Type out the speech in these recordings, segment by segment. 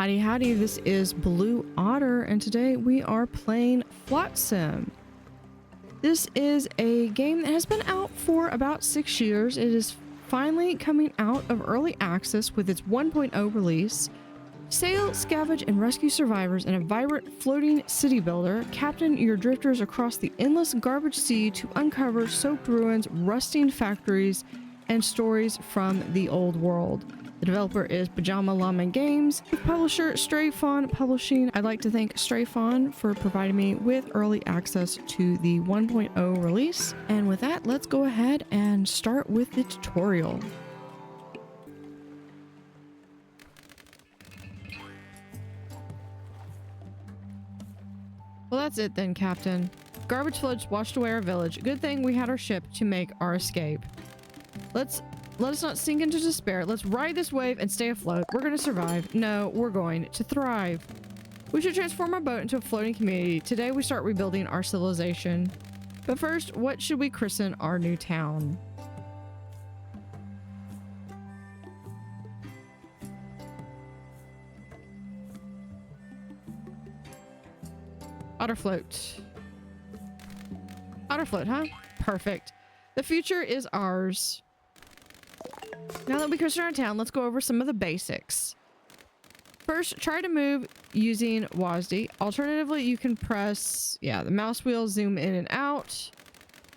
Howdy howdy, this is Blue Otter and today we are playing Flotsam. This is a game that has been out for about 6 years. It is finally coming out of early access with its 1.0 release. Sail, scavenge, and rescue survivors in a vibrant floating city builder. Captain your drifters across the endless garbage sea to uncover soaked ruins, rusting factories, and stories from the old world. The developer is Pajama, Llama Games. Publisher Stray Fawn Publishing. I'd like to thank Stray Fawn for providing me with early access to the 1.0 release. And with that, let's go ahead and start with the tutorial. Well, that's it then, Captain. Garbage floods washed away our village. Good thing we had our ship to make our escape. Let us not sink into despair. Let's ride this wave and stay afloat. We're going to survive. No, we're going to thrive. We should transform our boat into a floating community. Today we start rebuilding our civilization. But first, what should we christen our new town? Otter float. Otter float, huh? Perfect. The future is ours. Now that we christen our town, let's go over some of the basics. First, try to move using WASD. Alternatively, you can press, the mouse wheel, zoom in and out.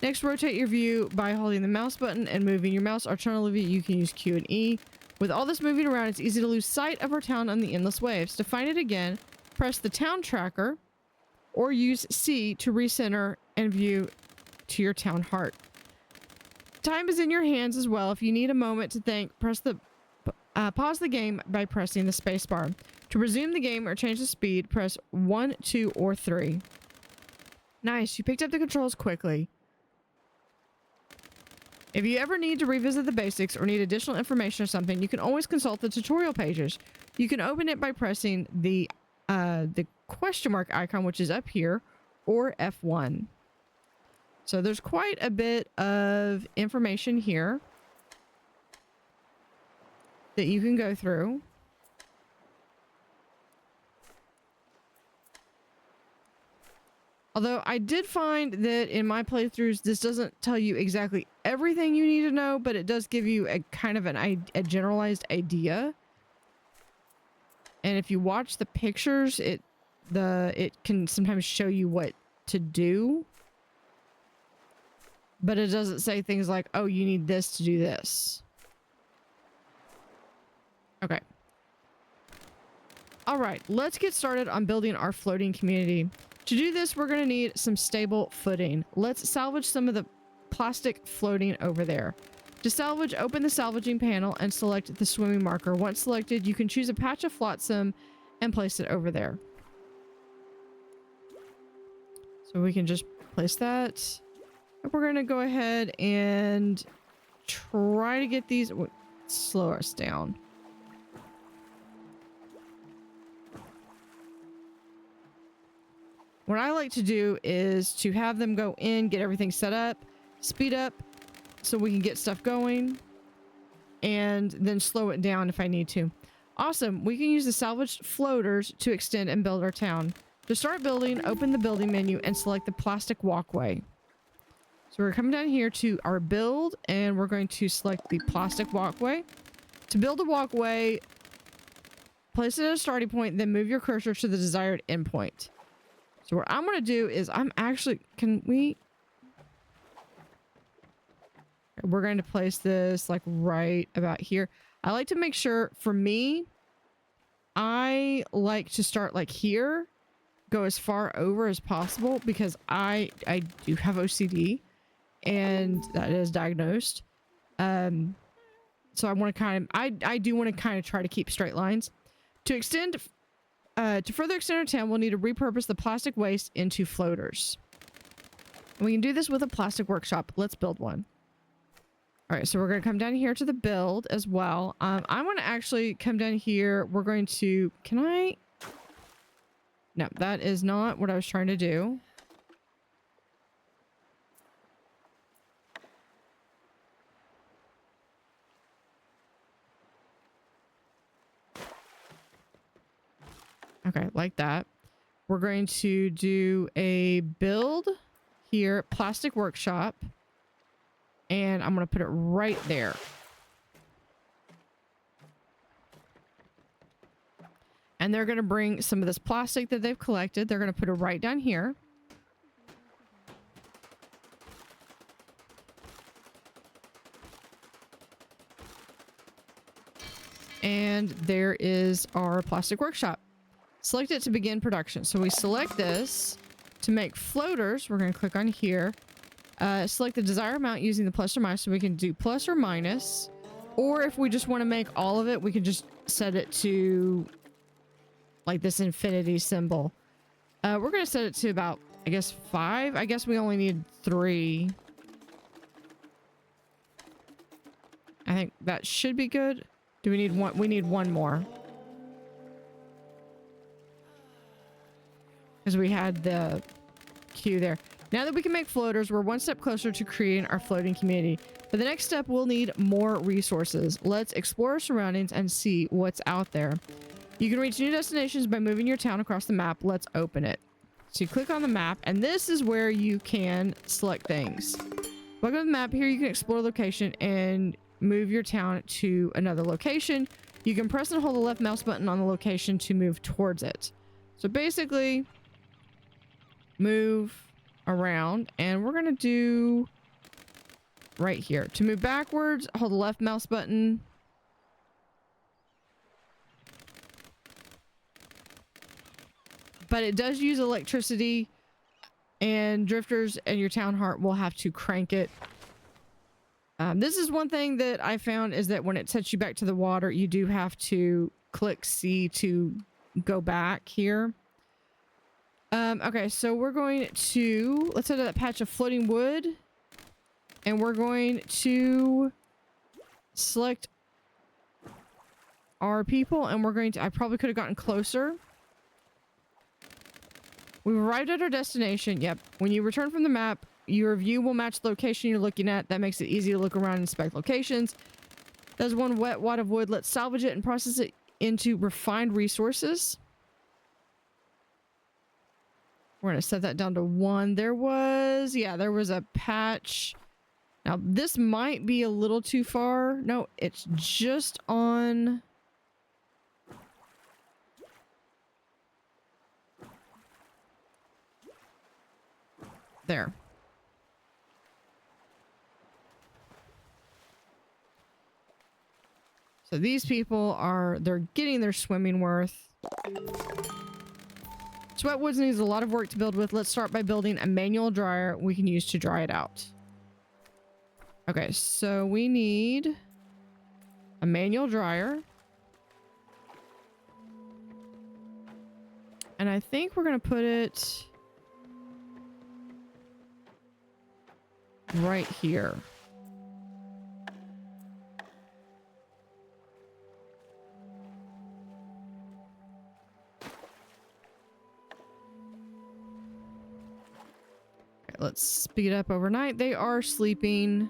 Next, rotate your view by holding the mouse button and moving your mouse. Alternatively, you can use Q and E. With all this moving around, it's easy to lose sight of our town on the endless waves. To find it again, press the town tracker or use C to recenter and view to your town heart. Time is in your hands as well. If you need a moment to think, pause the game by pressing the spacebar. To resume the game or change the speed, press 1, 2, or 3. Nice, you picked up the controls quickly. If you ever need to revisit the basics or need additional information or something, you can always consult the tutorial pages. You can open it by pressing the question mark icon, which is up here, or F1. So there's quite a bit of information here that you can go through. Although I did find that in my playthroughs, this doesn't tell you exactly everything you need to know, but it does give you a kind of a generalized idea. And if you watch the pictures, it can sometimes show you what to do. But it doesn't say things like, oh, you need this to do this. Okay. All right, let's get started on building our floating community. To do this, we're going to need some stable footing. Let's salvage some of the plastic floating over there. To salvage, open the salvaging panel and select the swimming marker. Once selected, you can choose a patch of flotsam and place it over there. So we can just place that. We're going to go ahead and try to get these... slow us down. What I like to do is to have them go in, get everything set up, speed up so we can get stuff going, and then slow it down if I need to. Awesome. We can use the salvaged floaters to extend and build our town. To start building, open the building menu and select the plastic walkway. So we're coming down here to our build and we're going to select the plastic walkway. To build a walkway, place it at a starting point, then move your cursor to the desired endpoint. So what I'm going to do is we're going to place this like right about here. I like to make sure, for me, I like to start like here, go as far over as possible because I do have OCD. And that is diagnosed. So I want to I do want to kind of try to keep straight lines. To further extend our town, we'll need to repurpose the plastic waste into floaters. And we can do this with a plastic workshop. Let's build one. All right, so we're going to come down here to the build as well. I'm going to actually come down here. We're going to, no, that is not what I was trying to do. Okay, like that. We're going to do a build here, plastic workshop. And I'm going to put it right there. And they're going to bring some of this plastic that they've collected. They're going to put it right down here. And there is our plastic workshop. Select it to begin production. So we select this to make floaters. We're going to click on here. Select the desired amount using the plus or minus. So we can do plus or minus. Or if we just want to make all of it, we can just set it to like this infinity symbol. We're going to set it to about, I guess, 5. I guess we only need 3. I think that should be good. Do we need one? We need one more. Because we had the queue there. Now that we can make floaters, we're one step closer to creating our floating community. For the next step, we'll need more resources. Let's explore our surroundings and see what's out there. You can reach new destinations by moving your town across the map. Let's open it. So you click on the map, and this is where you can select things. Look at the map. Here you can explore the location and move your town to another location. You can press and hold the left mouse button on the location to move towards it. So basically, move around, and we're gonna do right here. To move backwards, hold the left mouse button. But it does use electricity, and drifters and your town heart will have to crank it. This is one thing that I found is that when it sets you back to the water, you do have to click C to go back here. Okay, so we're going to, let's head to that patch of floating wood, and we're going to select our people, and we're going to, I probably could have gotten closer. We've arrived at our destination. Yep. When you return from the map, your view will match the location you're looking at. That makes it easy to look around and inspect locations. There's one wet wad of wood. Let's salvage it and process it into refined resources. We're going to set that down to 1. There was a patch. Now, this might be a little too far. No, it's just on... there. So these people they're getting their swimming worth. Sweatwoods needs a lot of work to build with. Let's start by building a manual dryer we can use to dry it out. Okay, so we need a manual dryer. And I think we're going to put it right here. Okay, let's speed up overnight. They are sleeping.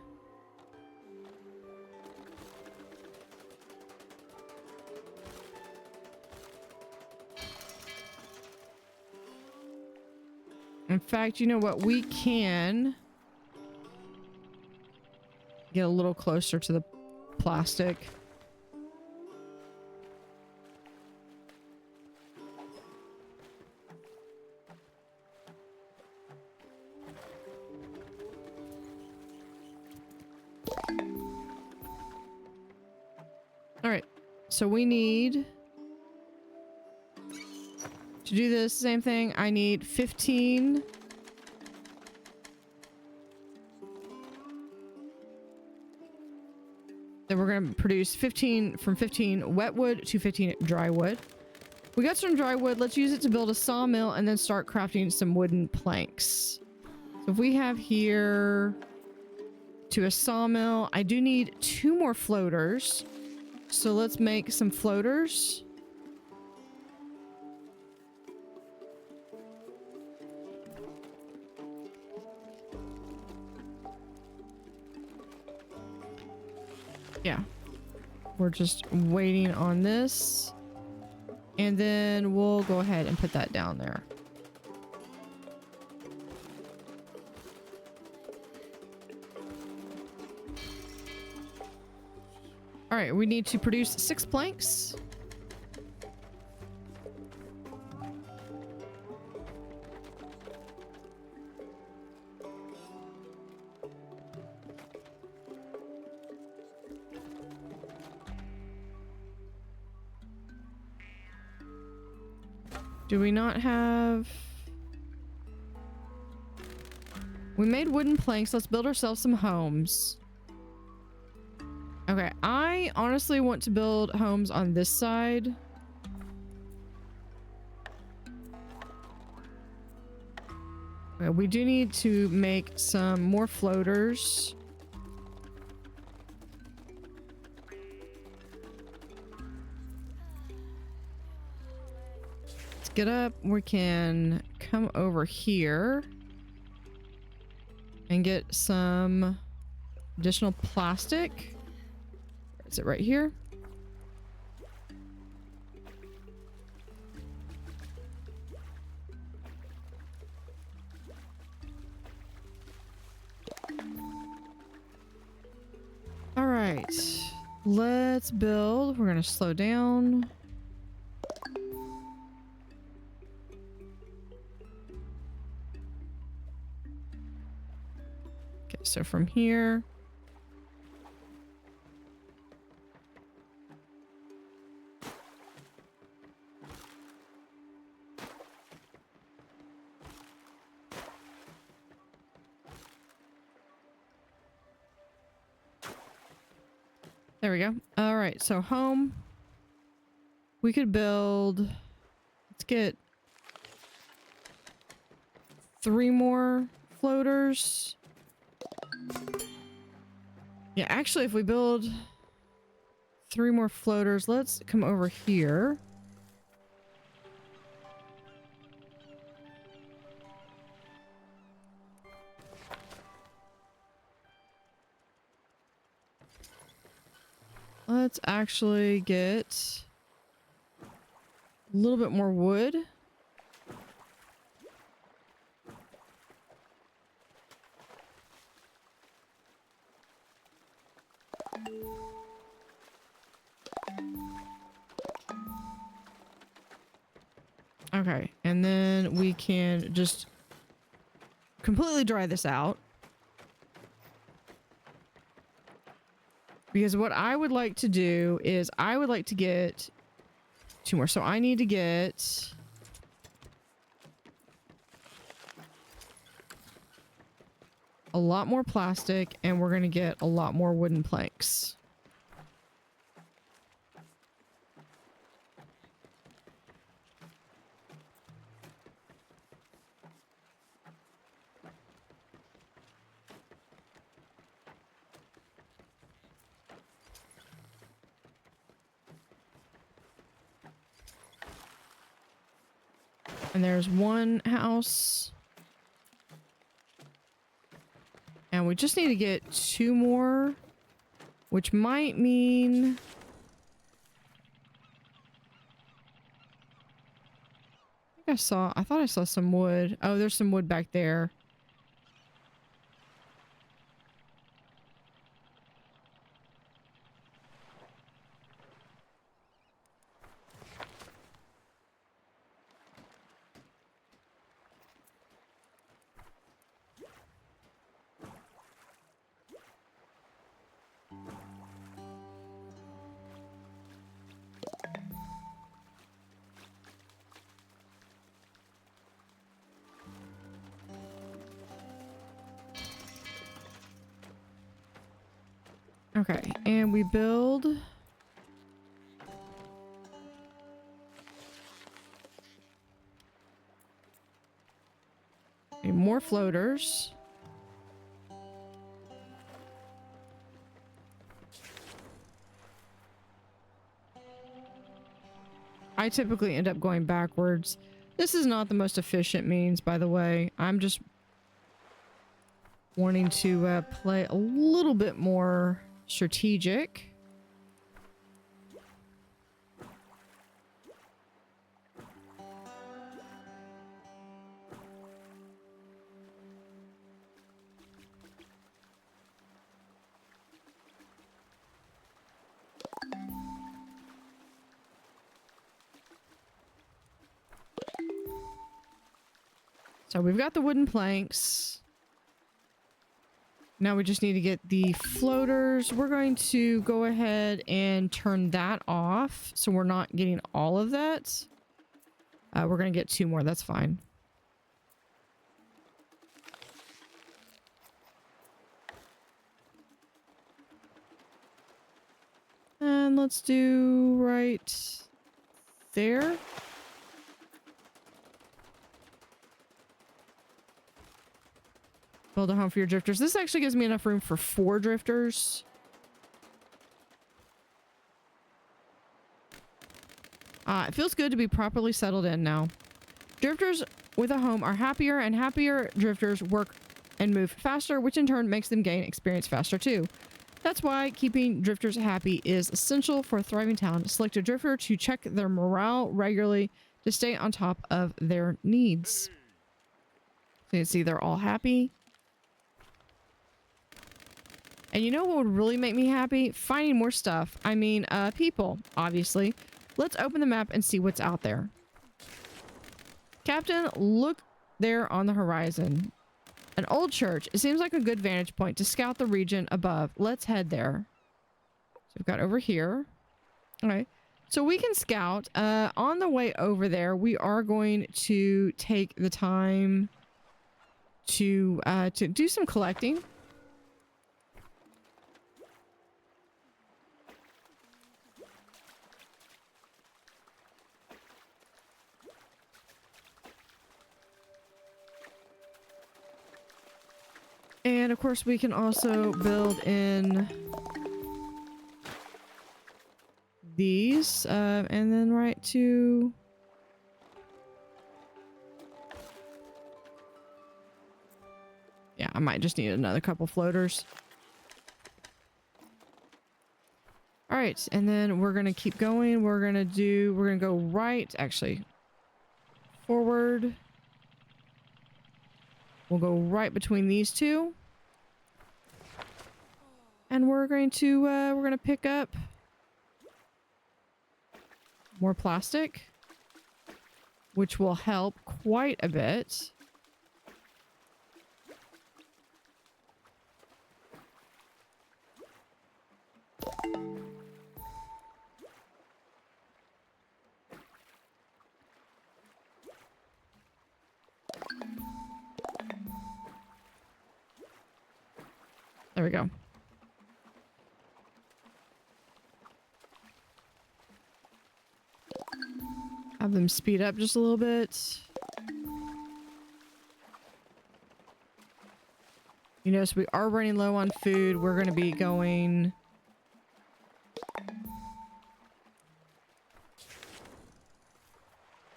In fact, you know what? We can get a little closer to the plastic. All right. So we need to do this same thing. I need 15. Then we're going to produce 15 wet wood to 15 dry wood. We got some dry wood. Let's use it to build a sawmill and then start crafting some wooden planks. So if we have here to a sawmill, I do need 2 more floaters. So let's make some floaters. Yeah, we're just waiting on this. And then we'll go ahead and put that down there. All right, we need to produce 6 planks. Do we not have... We made wooden planks. Let's build ourselves some homes. Okay, I honestly want to build homes on this side. Okay, we do need to make some more floaters. Let's get up. We can come over here and get some additional plastic. Is it right here? All right, let's build. We're gonna slow down. Okay, so from here. There we go. All right, so home. We could build... Let's get 3 more floaters. Yeah, actually, if we build 3 more floaters, let's come over here. Let's actually get a little bit more wood. Okay, and then we can just completely dry this out. Because what I would like to do is I would like to get 2 more. So I need to get a lot more plastic, and we're going to get a lot more wooden planks. And there's 1 house. And we just need to get 2 more, which might mean... I thought I saw some wood. Oh, there's some wood back there. Okay, and we build more floaters. I typically end up going backwards. This is not the most efficient means, by the way. I'm just wanting to play a little bit more strategic. So we've got the wooden planks. Now we just need to get the floaters. We're going to go ahead and turn that off so we're not getting all of that. We're going to get 2 more. That's fine. And let's do right there. Build a home for your drifters. This actually gives me enough room for 4 drifters. It feels good to be properly settled in now. Drifters with a home are happier, and happier drifters work and move faster, which in turn makes them gain experience faster too. That's why keeping drifters happy is essential for a thriving town. Select a drifter to check their morale regularly to stay on top of their needs. So you can see they're all happy. And you know what would really make me happy? Finding more stuff. I mean, people, obviously. Let's open the map and see what's out there. Captain, look there on the horizon. An old church. It seems like a good vantage point to scout the region above. Let's head there. So we've got over here. Okay. So we can scout. On the way over there, we are going to take the time to do some collecting. And of course we can also build in these, and then right to... Yeah, I might just need another couple floaters. All right, and then we're gonna keep going. We're gonna go right, actually, forward. We'll go right between these two. And we're going to pick up more plastic, which will help quite a bit. There we go. Have them speed up just a little bit. You notice we are running low on food. We're going to be going...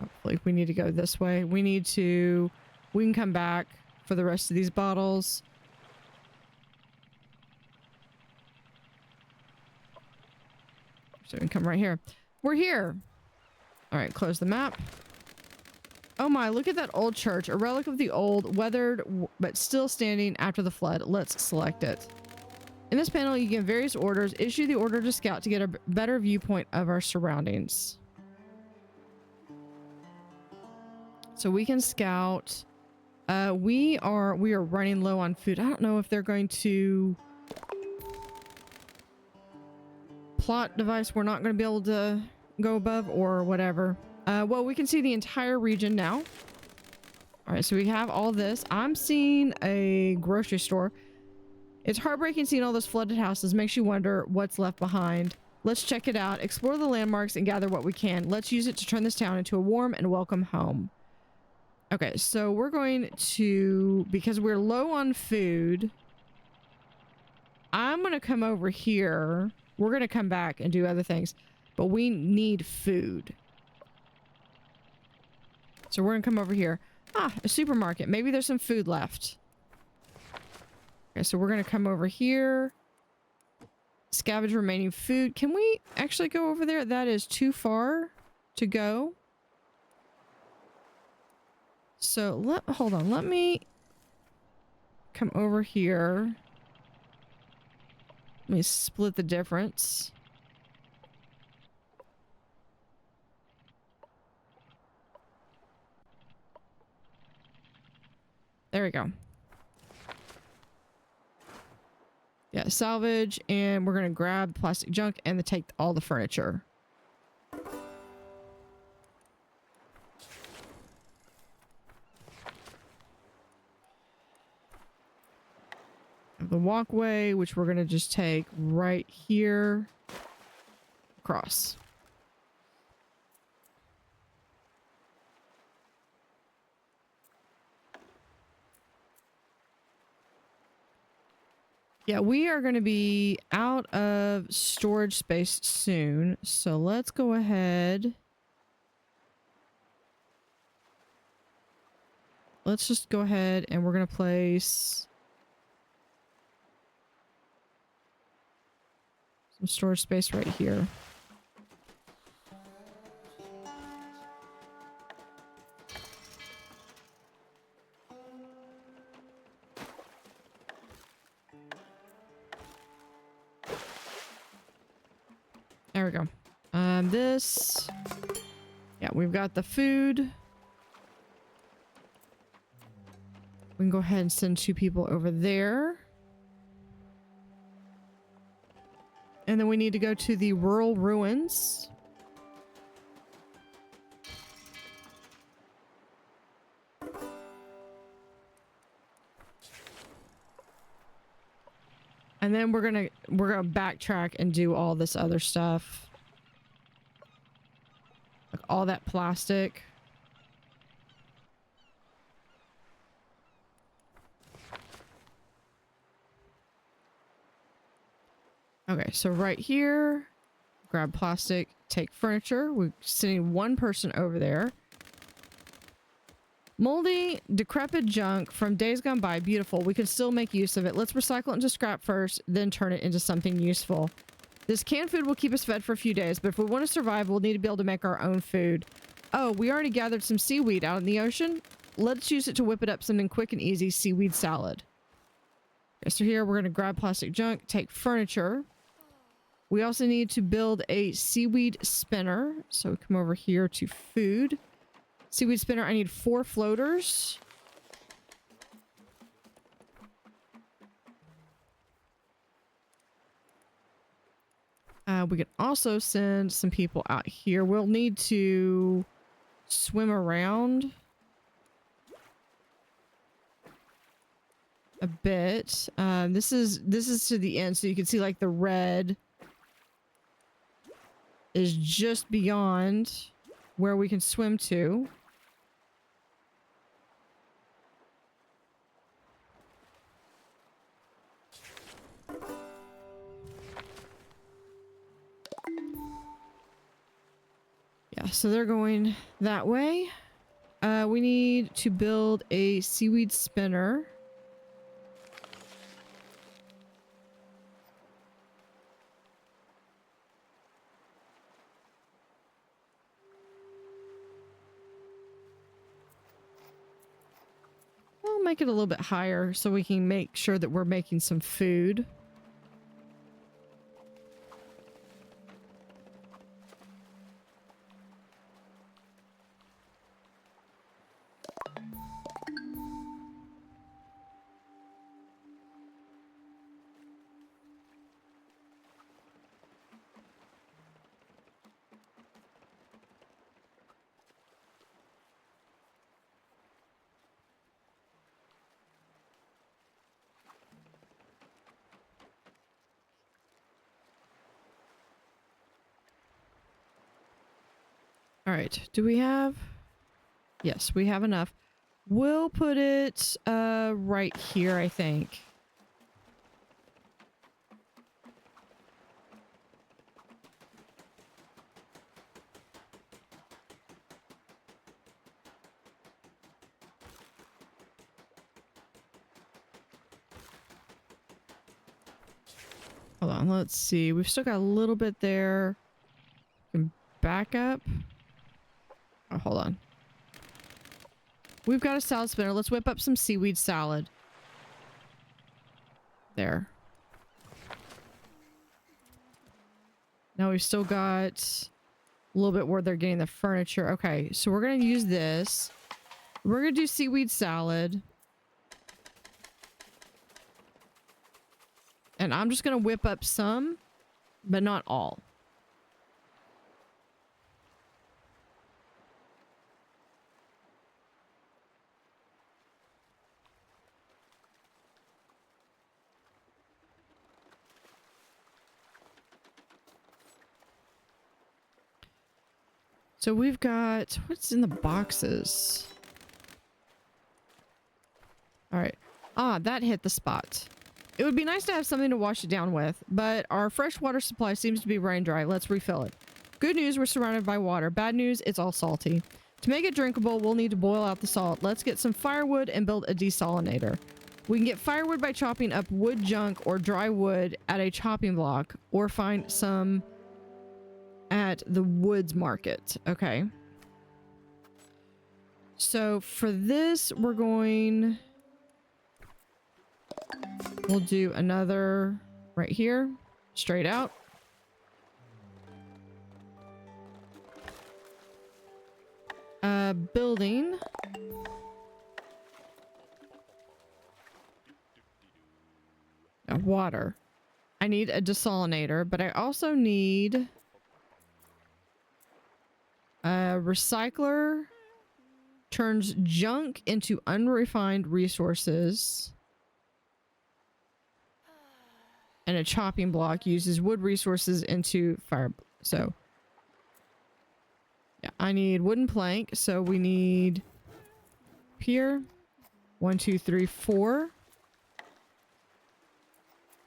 Hopefully we need to go this way. We can come back for the rest of these bottles. So we can come right here. We're here. All right, close the map. Oh my, look at that old church. A relic of the old, weathered, but still standing after the flood. Let's select it. In this panel, you get various orders. Issue the order to scout to get a better viewpoint of our surroundings. So we can scout. We are running low on food. I don't know if they're going to... Plot device we're not going to be able to go above or whatever. Well, we can see the entire region now. All right, so we have all this. I'm seeing a grocery store. It's heartbreaking seeing all those flooded houses. Makes you wonder what's left behind. Let's check it out, explore the landmarks, and gather what we can. Let's use it to turn this town into a warm and welcome home. Okay, so we're going to, because we're low on food, I'm going to come over here. We're going to come back and do other things, but we need food. So we're going to come over here. Ah, a supermarket. Maybe there's some food left. Okay, so we're going to come over here. Scavenge remaining food. Can we actually go over there? That is too far to go. So hold on. Let me come over here. Let me split the difference. There we go. Yeah, salvage, and we're gonna grab plastic junk and take all the furniture. The walkway, which we're gonna just take right here across. Yeah, we are going to be out of storage space soon, so let's go ahead. Let's just go ahead and we're going to place some storage space right here. There we go. This, yeah, we've got the food. We can go ahead and send 2 people over there. And then we need to go to the rural ruins. And then we're gonna backtrack and do all this other stuff. Like all that plastic. Okay, so right here, grab plastic, take furniture. We're sending 1 person over there. Moldy, decrepit junk from days gone by. Beautiful. We can still make use of it. Let's recycle it into scrap first, then turn it into something useful. This canned food will keep us fed for a few days, but if we want to survive, we'll need to be able to make our own food. Oh, we already gathered some seaweed out in the ocean. Let's use it to whip it up something quick and easy. Seaweed salad. Okay, so here we're going to grab plastic junk, take furniture. We also need to build a seaweed spinner. So we come over here to food. Seaweed spinner, I need 4 floaters. We can also send some people out here. We'll need to swim around a bit. This is to the end, so you can see like the red is just beyond where we can swim to. Yeah, so they're going that way. We need to build a seaweed spinner. We'll make it a little bit higher so we can make sure that we're making some food. All right, do we have... Yes, we have enough. We'll put it right here, I think. Hold on, let's see. We've still got a little bit there. We can back up. Oh, hold on. We've got a salad spinner. Let's whip up some seaweed salad. There. Now we've still got a little bit where they're getting the furniture. Okay, so we're going to use this. We're going to do seaweed salad. And I'm just going to whip up some, but not all. So we've got, what's in the boxes? All right. Ah, that hit the spot. It would be nice to have something to wash it down with, but our fresh water supply seems to be running dry. Let's refill it. Good news, we're surrounded by water. Bad news, it's all salty. To make it drinkable, we'll need to boil out the salt. Let's get some firewood and build a desalinator. We can get firewood by chopping up wood junk or dry wood at a chopping block, or find some at the woods market. Okay. So for this, we'll do another right here, straight out. Building. Water. I need a desalinator, but I also need a recycler. Turns junk into unrefined resources. And a chopping block uses wood resources into fire. So yeah, I need wooden plank. So we need here 1, 2, 3, 4,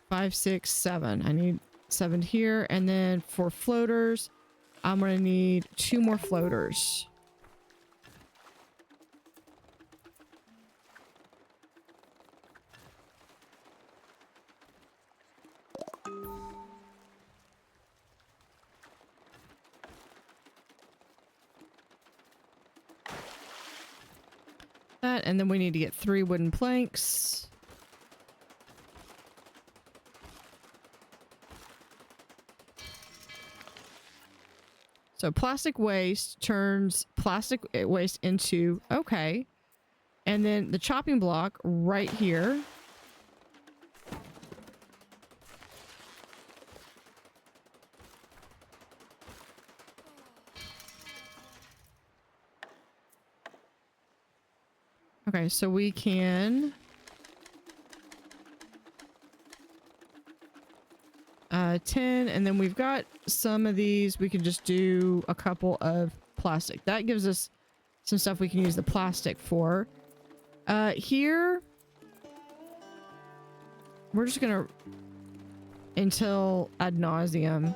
5, 6, 7. I need 7 here. And then for floaters, I'm gonna need 2 more floaters. That, and then we need to get 3 wooden planks. So plastic waste turns plastic waste into, okay. And then the chopping block right here. Okay, so we can 10, and then we've got some of these. We can just do a couple of plastic. That gives us some stuff we can use the plastic for. Here, we're just gonna, until ad nauseum.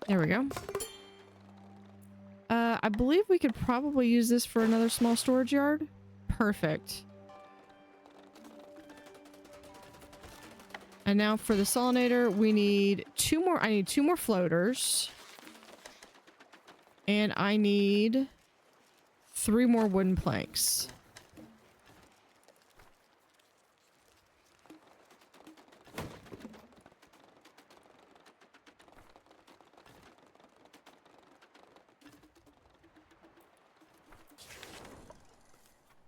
There we go. I believe we could probably use this for another small storage yard. Perfect. And now for the salinator, we need 2 more. I need 2 more floaters. And I need 3 more wooden planks.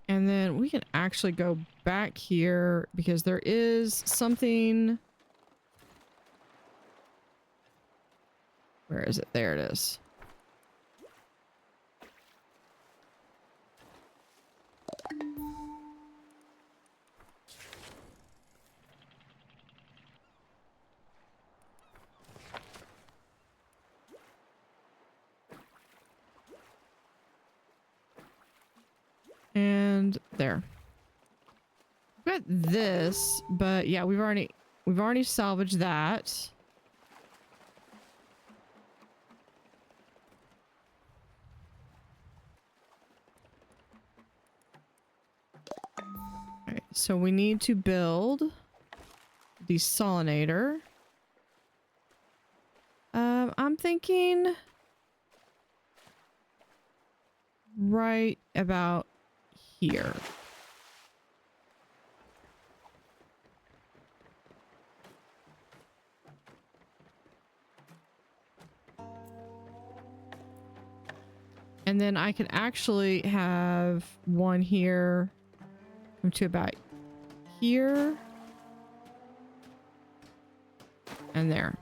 And then we can actually go back here because there is something. Where is it? There it is. And there. We've got this, but yeah, we've already salvaged that. Alright, so we need to build the desalinator. I'm thinking right about here. And then I can actually have one here. Come to about here. And there.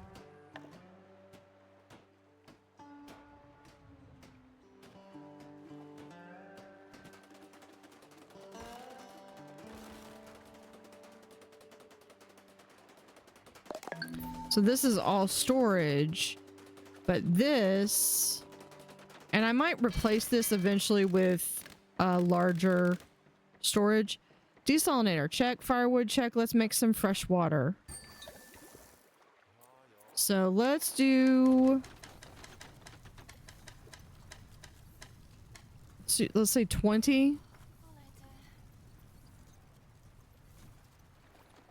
So this is all storage, but this, and I might replace this eventually with larger storage. Desalinator, check. Firewood, check. Let's make some fresh water. So let's do, let's say 20.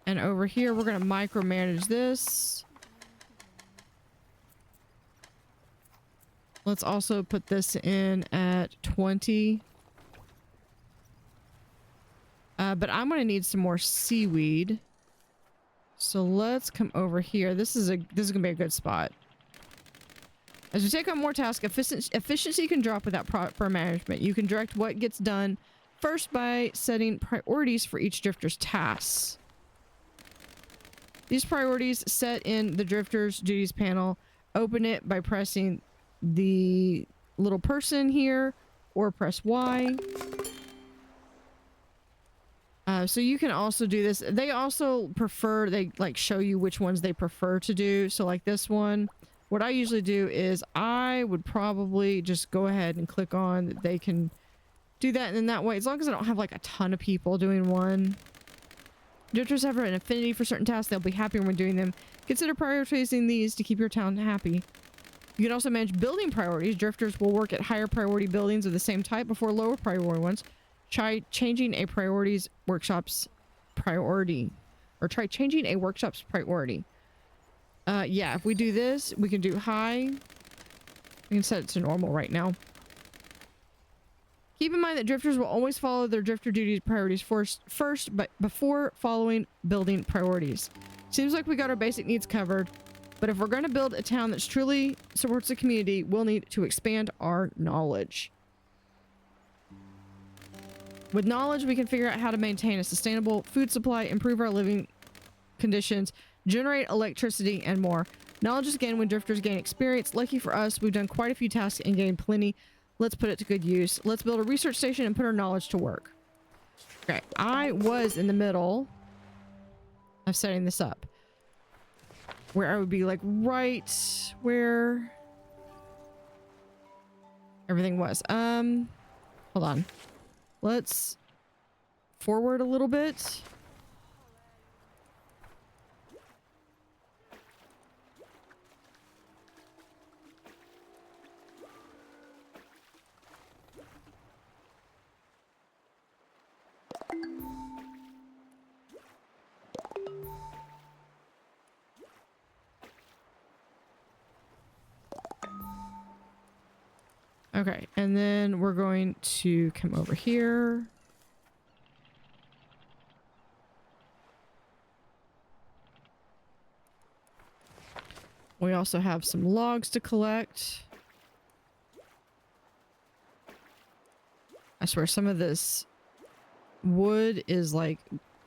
And over here, we're going to micromanage this. Let's also put this in at 20. But I'm going to need some more seaweed. So let's come over here. This is going to be a good spot. As we take on more tasks, efficiency can drop without proper management. You can direct what gets done first by setting priorities for each drifter's tasks. These priorities set in the drifter's duties panel. Open it by pressing the little person here or press Y. So you can also do this. They also prefer, they like show you which ones they prefer to do. So like this one, what I usually do is I would probably just go ahead and click on that they can do that. And then that way, as long as I don't have like a ton of people doing one. Drifters have an affinity for certain tasks. They'll be happier when doing them. Consider prioritizing these to keep your town happy. You can also manage building priorities. Drifters will work at higher priority buildings of the same type before lower priority ones. Try changing a workshop's priority. Or try changing a workshop's priority. Yeah, if we do this, we can do high. We can set it to normal right now. Keep in mind that drifters will always follow their drifter duties priorities first, but before following building priorities. Seems like we got our basic needs covered, but if we're going to build a town that's truly supports the community, we'll need to expand our knowledge. With knowledge, we can figure out how to maintain a sustainable food supply, improve our living conditions, generate electricity, and more. Knowledge is gained when drifters gain experience. Lucky for us, we've done quite a few tasks and gained plenty. Let's put it to good use. Let's build a research station and put our knowledge to work. Okay, I was in the middle of setting this up. Where I would be like right where everything was. Hold on. Let's forward a little bit. Okay, and then we're going to come over here. We also have some logs to collect. I swear some of this wood is like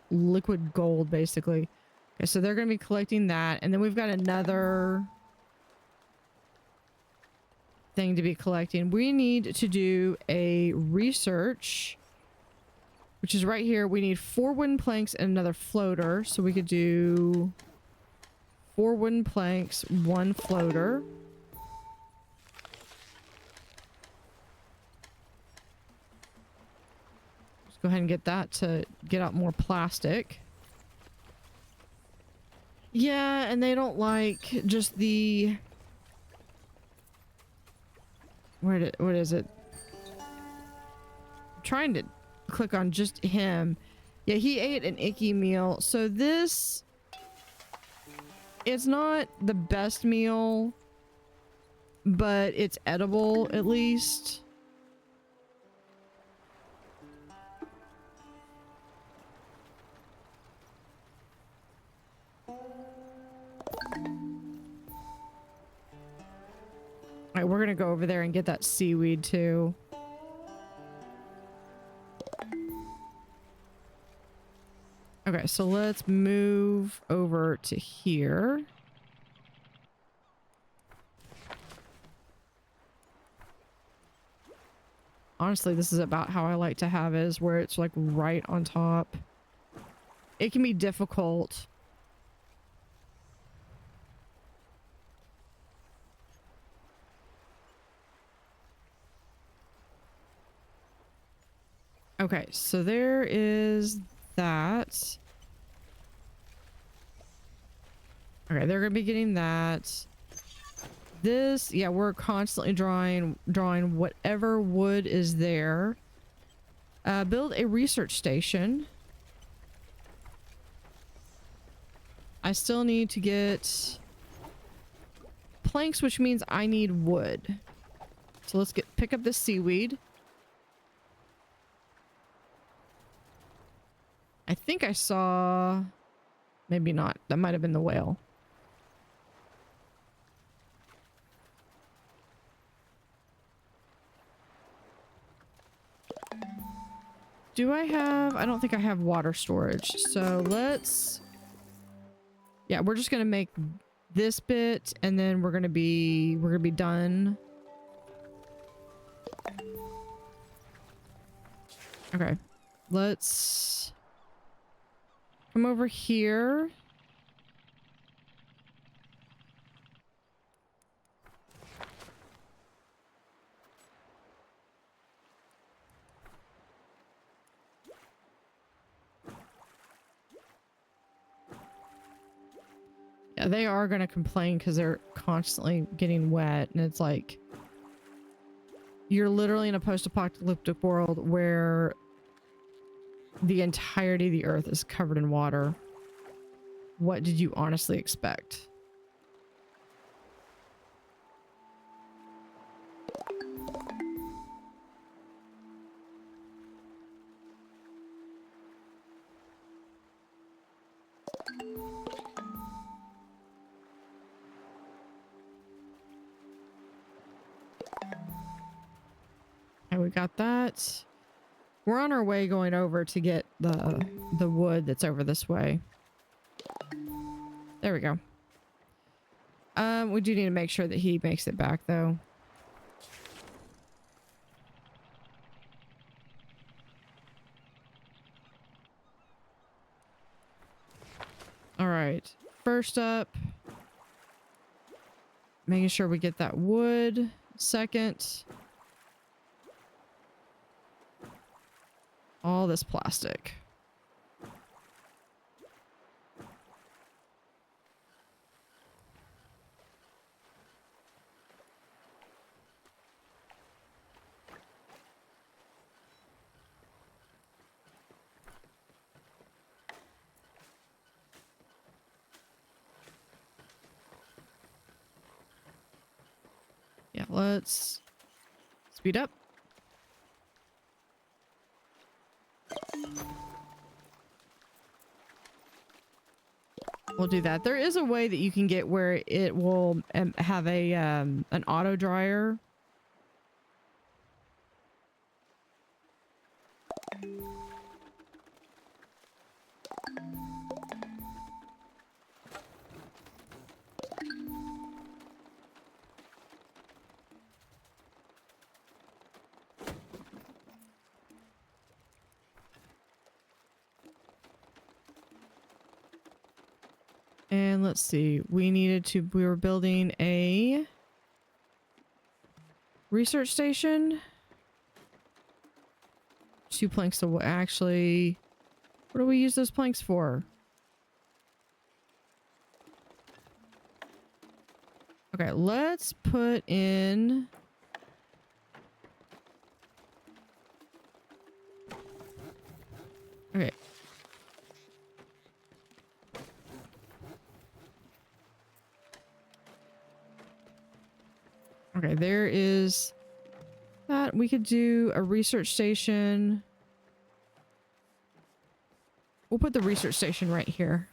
liquid gold, basically. Okay, so they're going to be collecting that. And then we've got another thing to be collecting. We need to do a research, which is right here. We need 4 wooden planks and another floater. So we could do 4 wooden planks, 1 floater. Let's go ahead and get that to get out more plastic. Yeah, and they don't like just the... what is it? I'm trying to click on just him. Yeah, he ate an icky meal. So this... it's not the best meal, but it's edible at least. Alright, we're gonna go over there and get that seaweed too. Okay, so let's move over to here. Honestly, this is about how I like to have it, is where it's like right on top. It can be difficult. Okay, so there is that. Okay, they're gonna be getting that. This, yeah, we're constantly drawing whatever wood is there. Build a research station. I still need to get planks, which means I need wood. So let's pick up this seaweed. I think I saw, maybe not. That might have been the whale. Do I have, I don't think I have water storage. So let's, yeah, we're just going to make this bit and then we're going to be done. Okay. Let's come over here. Yeah, they are going to complain because they're constantly getting wet. And it's like, you're literally in a post-apocalyptic world where the entirety of the earth is covered in water. What did you honestly expect? And we got that. We're on our way going over to get the wood that's over this way. There we go. We do need to make sure that he makes it back though. All right. First up, making sure we get that wood. Second, all this plastic. Yeah, let's speed up. We'll do that. There is a way that you can get where it will have a an auto dryer. And let's see, we were building a research station. 2 planks to actually, what do we use those planks for? Okay, let's put in. Okay. Okay, there is that. We could do a research station. We'll put the research station right here.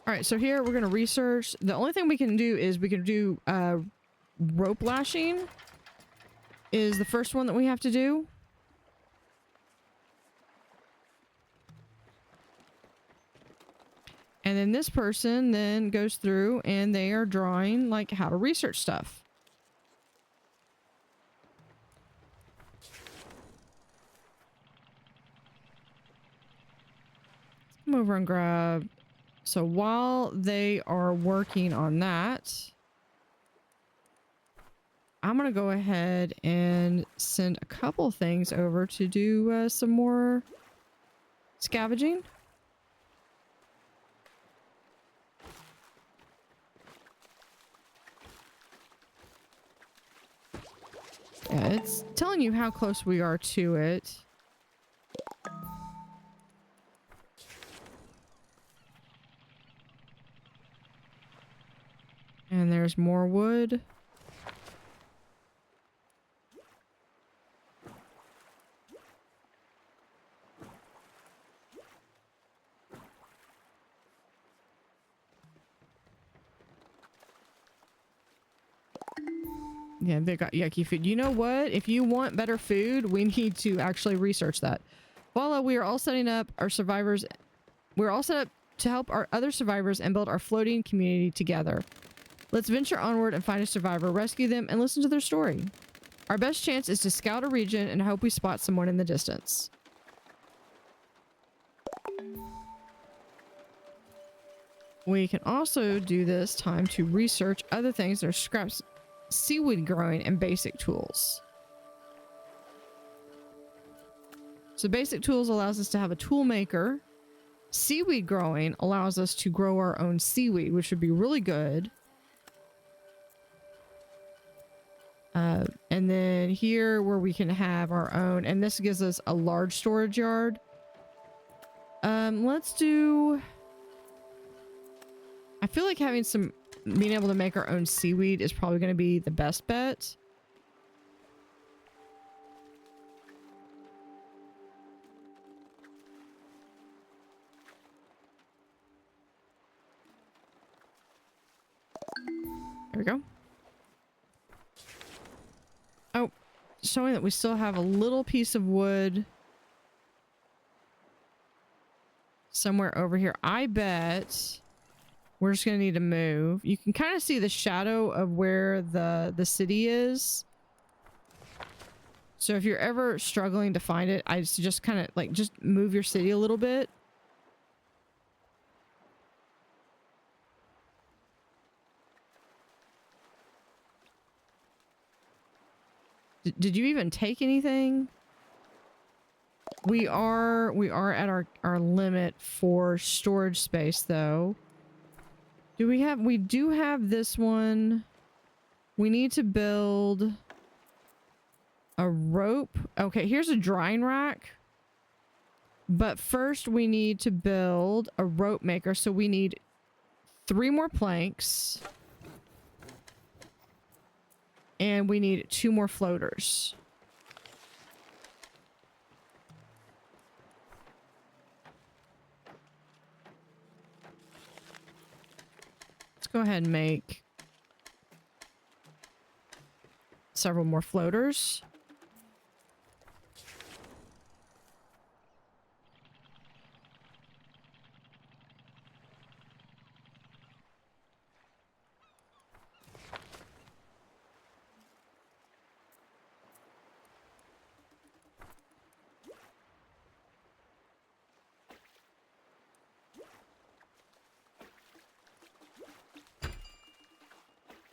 All right, so here we're going to research. The only thing we can do is we can do rope lashing is the first one that we have to do. And then this person then goes through and they are drawing like how to research stuff. Come over and grab. So while they are working on that, I'm going to go ahead and send a couple things over to do some more scavenging. Yeah, it's telling you how close we are to it. And there's more wood. Yeah, they got yucky food. You know what? If you want better food, we need to actually research that. Voila, we are all setting up our survivors. We're all set up to help our other survivors and build our floating community together. Let's venture onward and find a survivor, rescue them, and listen to their story. Our best chance is to scout a region and hope we spot someone in the distance. We can also do this time to research other things that are scraps, seaweed growing, and basic tools. So basic tools allows us to have a tool maker. Seaweed growing allows us to grow our own seaweed, which would be really good. And then here where we can have our own, and this gives us a large storage yard. Let's do, I feel like having some, being able to make our own seaweed is probably going to be the best bet. There we go. Oh, showing that we still have a little piece of wood somewhere over here. I bet we're just gonna need to move. You can kind of see the shadow of where the city is. So if you're ever struggling to find it, I just kind of like just move your city a little bit. Did you even take anything? We are at our limit for storage space though. We do have this one. We need to build a rope. Okay, here's a drying rack. But first we need to build a rope maker. So we need 3 more planks. And we need 2 more floaters. Let's go ahead and make several more floaters.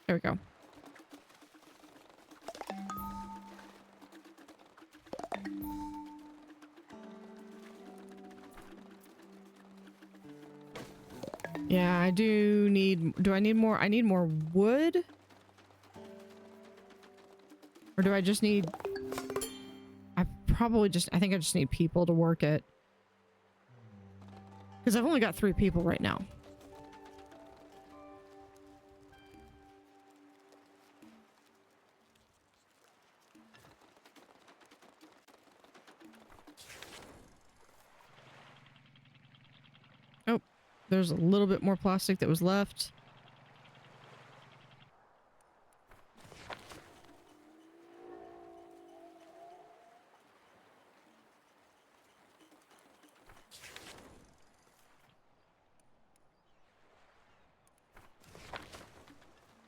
There we go. Yeah, I do I need more? I need more wood? Or do I just need... I think I just need people to work it. Because I've only got 3 people right now. Oh, There's a little bit more plastic that was left.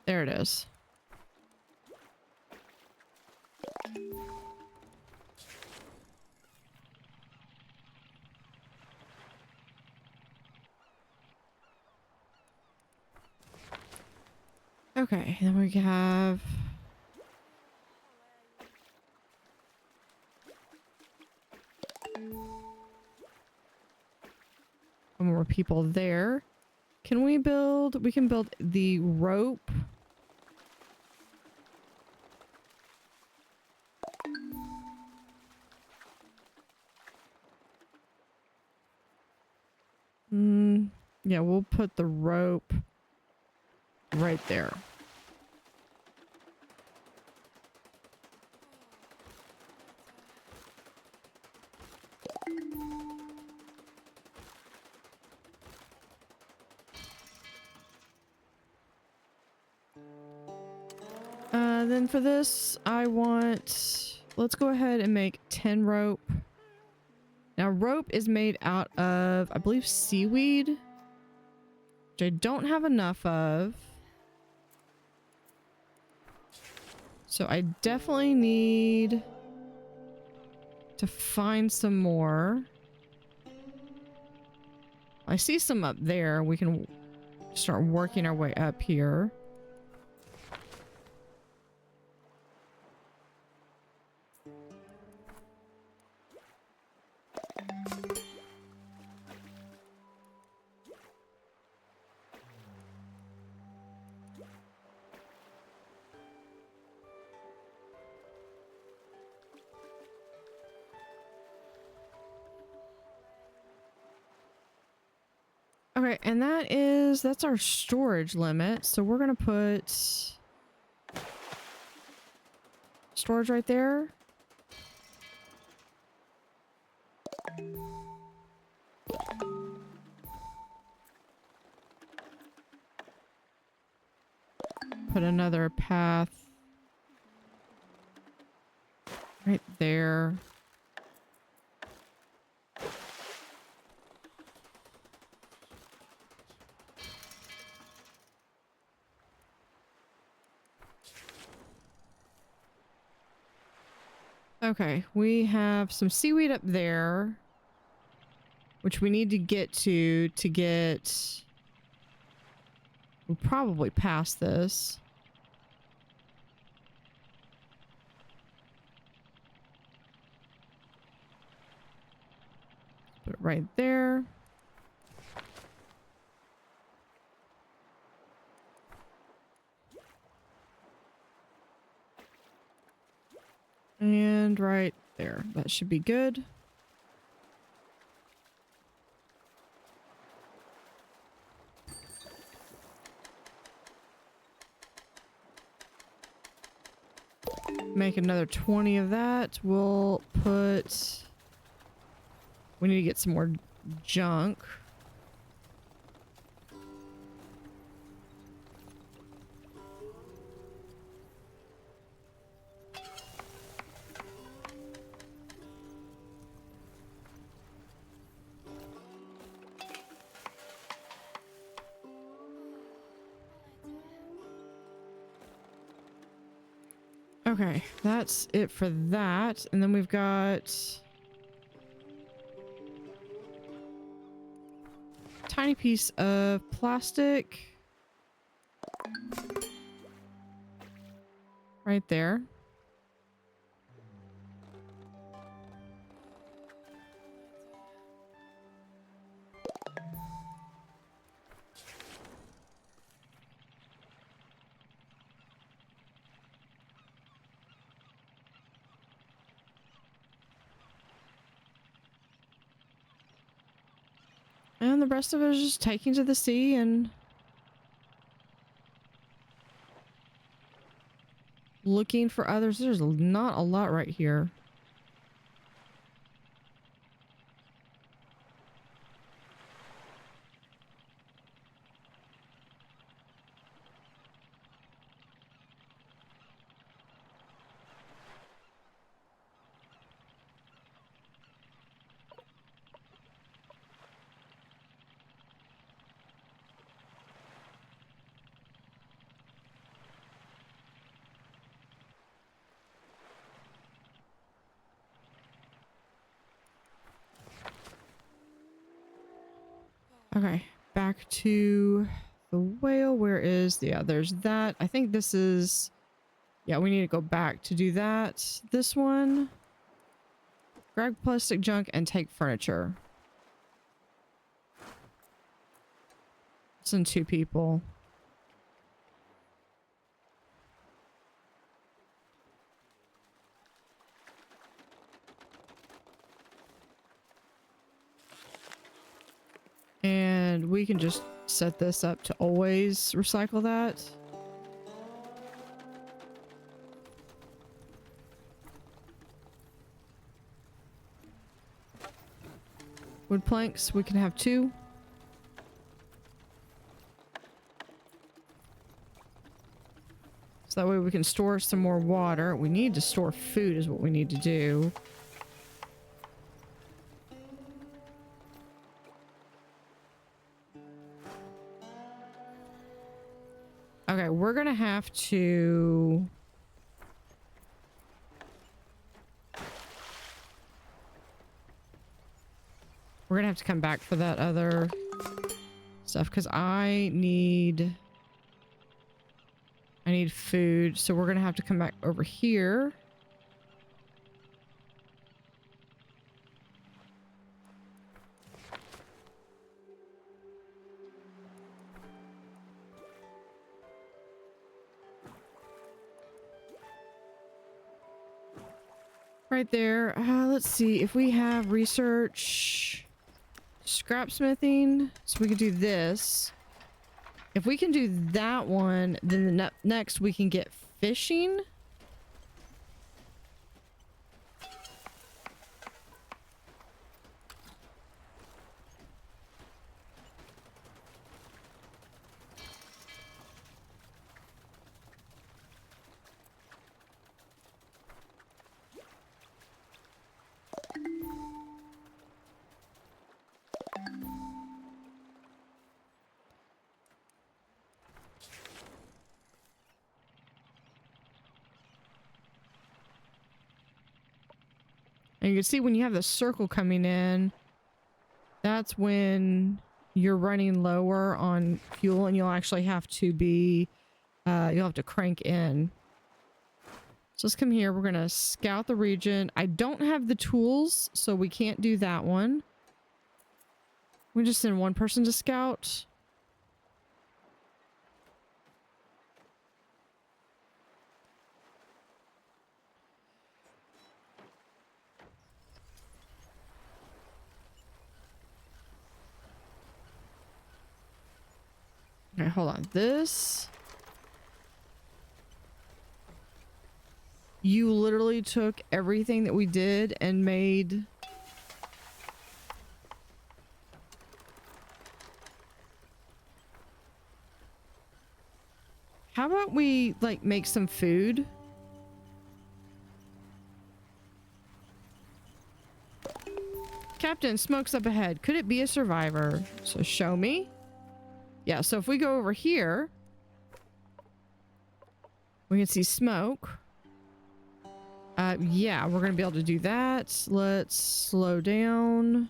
There it is. Okay, then we have more people there. Can we build? We can build the rope. Yeah, we'll put the rope right there. Then for this, I want... Let's go ahead and make 10 rope. Now, rope is made out of, I believe, seaweed, which I don't have enough of. So I definitely need to find some more. I see some up there. We can start working our way up here. Okay, and that's our storage limit. So we're gonna put storage right there. Put another path right there. Okay, we have some seaweed up there, which we need to get to get... We'll probably pass this. Put it right there. And right there. That should be good. Make another 20 of that. We'll put... We need to get some more junk. Okay, that's it for that. And then we've got a tiny piece of plastic right there. And the rest of it is just taking to the sea and looking for others. There's not a lot right here. Okay, back to the whale. Where is the, yeah, there's that. I think this is, yeah, we need to go back to do that. This one. Grab plastic junk and take furniture. Send 2 people. And we can just set this up to always recycle that. Wood planks, we can have 2. So that way we can store some more water. We need to store food is what we need to do. Okay, we're gonna have to... We're gonna have to come back for that other stuff because I need food. So we're gonna have to come back over here. Right there. Let's see if we have research. Scrapsmithing, so we can do this. If we can do that one, then the next we can get fishing. And you can see when you have the circle coming in, that's when you're running lower on fuel and you'll actually have to be, you'll have to crank in. So let's come here. We're going to scout the region. I don't have the tools, so we can't do that one. We just send one person to scout. Okay, hold on. This... You literally took everything that we did and made... How about we, like, make some food? Captain, smoke's up ahead. Could it be a survivor? So show me. Yeah, so if we go over here, we can see smoke. Yeah, we're gonna be able to do that. Let's slow down.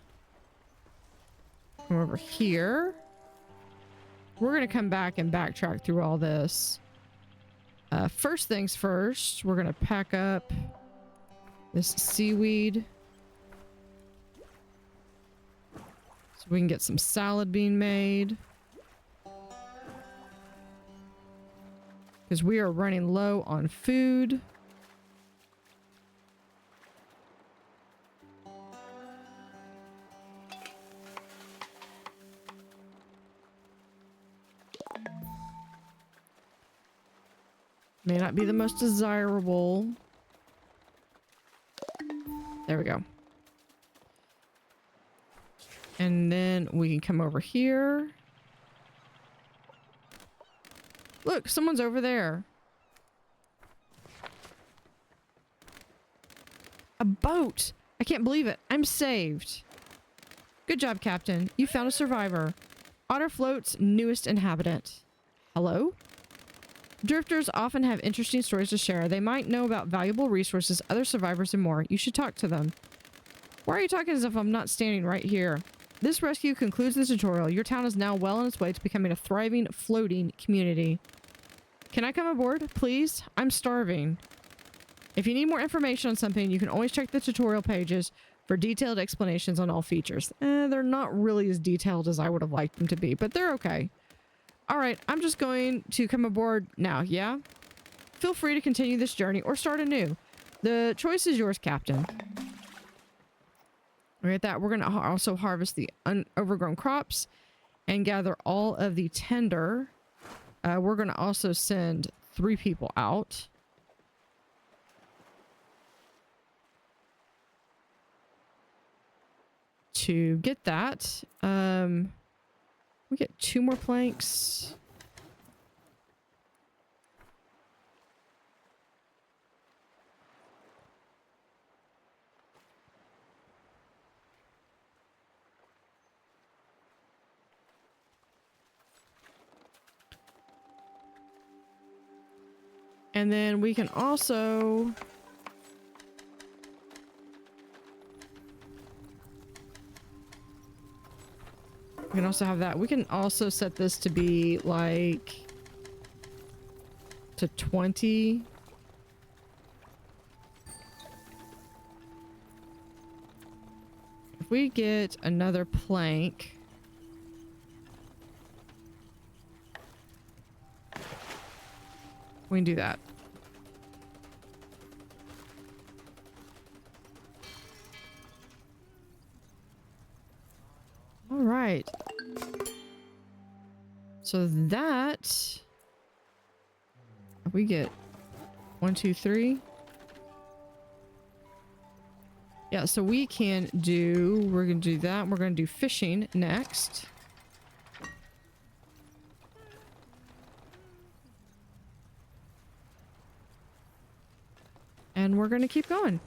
Come over here. We're gonna come back and backtrack through all this. First things first, we're gonna pack up this seaweed so we can get some salad being made. Because we are running low on food. May not be the most desirable. There we go. And then we can come over here. Look, someone's over there. A boat. I can't believe it. I'm saved. Good job, Captain. You found a survivor. Otter Float's newest inhabitant. Hello? Drifters often have interesting stories to share. They might know about valuable resources, other survivors, and more. You should talk to them. Why are you talking as if I'm not standing right here? This rescue concludes the tutorial. Your town is now well on its way to becoming a thriving, floating community. Can I come aboard, please? I'm starving. If you need more information on something, you can always check the tutorial pages for detailed explanations on all features. They're not really as detailed as I would have liked them to be, but they're okay. All right, I'm just going to come aboard now, yeah? Feel free to continue this journey or start anew. The choice is yours, Captain. Look at that. We're going to also harvest the overgrown crops and gather all of the tinder. We're going to also send 3 people out. To get that. We get 2 more planks. And then we can also have that. We can also set this to be like to 20. If we get another plank, we can do that. All right. So that we get 1, 2, 3. Yeah, so we can do, we're going to do that. We're going to do fishing next. And we're going to keep going.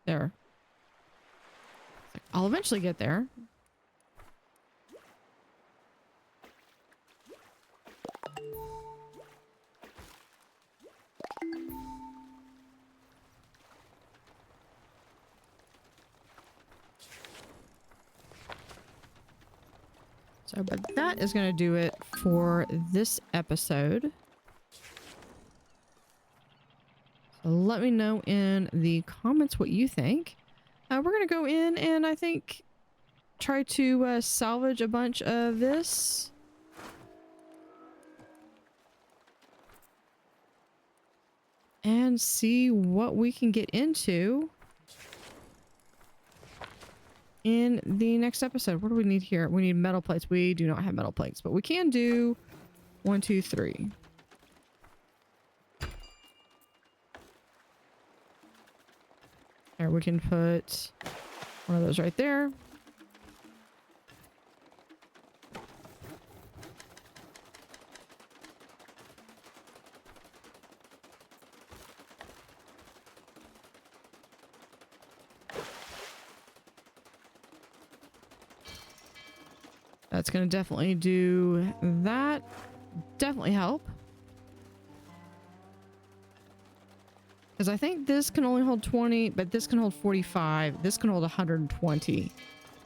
There. I'll eventually get there. So, but that is going to do it for this episode. So let me know in the comments what you think. We're going to go in and I think try to salvage a bunch of this. And see what we can get into in the next episode. What do we need here? We need metal plates. We do not have metal plates, but we can do 1, 2, 3. There, we can put one of those right there. That's going to definitely do that. Definitely help. Because I think this can only hold 20, but this can hold 45. This can hold 120.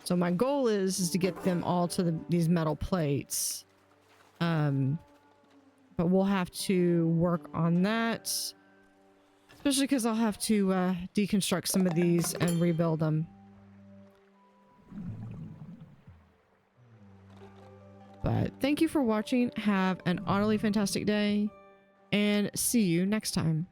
So my goal is to get them all to these metal plates. But we'll have to work on that. Especially because I'll have to deconstruct some of these and rebuild them. But thank you for watching. Have an utterly fantastic day. And see you next time.